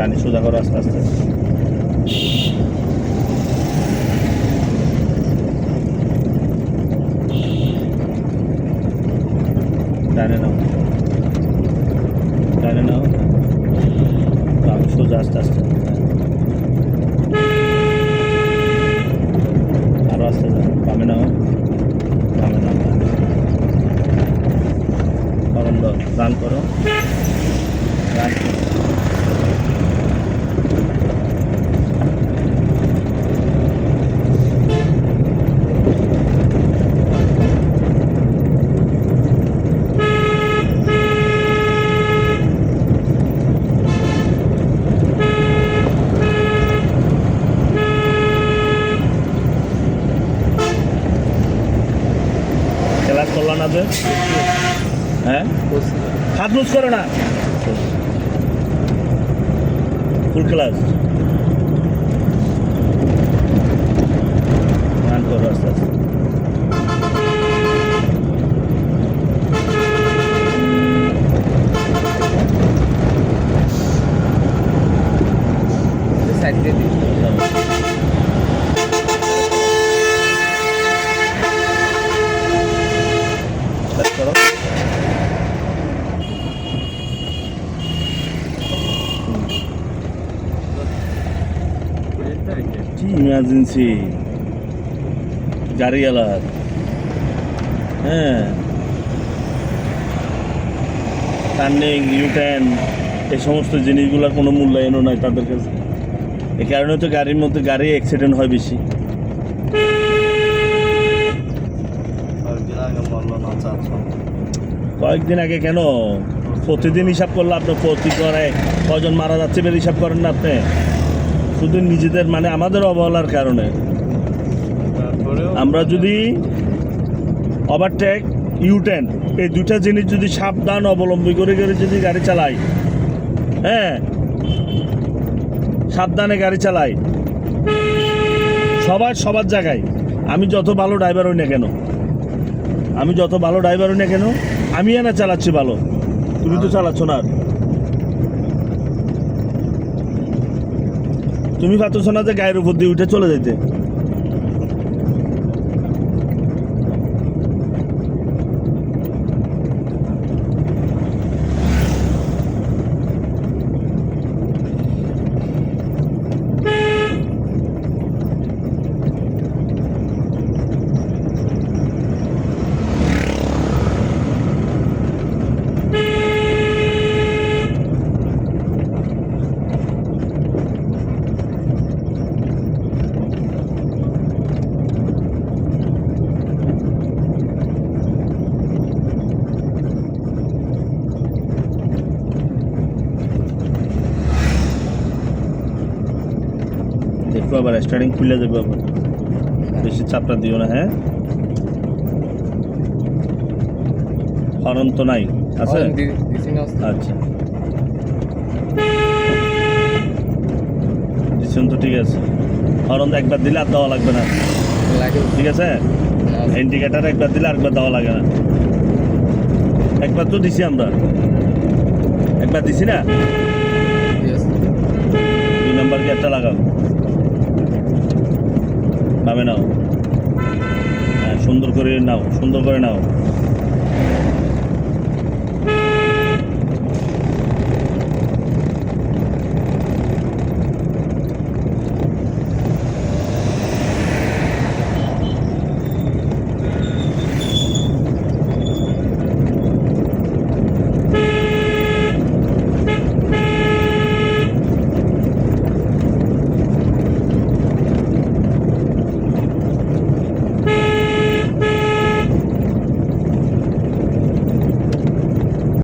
ডানে সোজা করো আস্তে আস্তে। ডানে নাও, ডানে নাও, বামে সোজা আস্তে আস্তে। আরো আস্তে যাও, বামে নাও, বামে নাও, হরন দাও, রান করো, রান করো। ক্লাস করলো না তো? হ্যাঁ, হাত মুজ করো না, ফুল ক্লাস। রান করো আস্তে আস্তে। সাইড দিয়ে দিই। করো। কি ইমার্জেন্সি গাড়ি এলার, হ্যাঁ, টার্নিং, ইউটার্ন, এই সমস্ত জিনিসগুলোর কোনো মূল্যায়নও নাই তাদের কাছে। এই কারণে তো গাড়ির মধ্যে গাড়ি অ্যাক্সিডেন্ট হয় বেশি। কয়েকদিন আগে কেন? প্রতিদিন হিসাব করলে আপনি প্রতি করে কজন মারা যাচ্ছে বের হিসাব করেন না আপনি? শুধু নিজেদের মানে আমাদের অবহেলার কারণে। আমরা যদি ওভারটেক, ইউটার্ন, এই দুটা জিনিস যদি সাবধান অবলম্বন করে করে যদি গাড়ি চালাই, হ্যাঁ, সাবধানে গাড়ি চালাই, সবার জায়গায়, আমি যত ভালো ড্রাইভার হই না কেন, আমি না চালাচ্ছি ভালো, তুমি তো চালাচ্ছ না। তুমি পাচ্ছ না যে গায়ের উপর দিয়ে উঠে চলে যেতে। দেখো আবার স্টার্টিং খুলে যাবে, আবার বেশি চাপটা দিও না। হ্যাঁ, হরন তো নাই, আছে? আচ্ছা, ডিসিশন তো ঠিক আছে। হরন একবার দিলে আর দেওয়া লাগবে না, ঠিক আছে? ইন্ডিকেটার একবার দিলে আরেকবার দেওয়া লাগে না। একবার তো দিছি আমরা, একবার দিছি না? 2 নাম্বার গিয়ারটা লাগাও, নামে নাও, হ্যাঁ, সুন্দর করে নাও, সুন্দর করে নাও।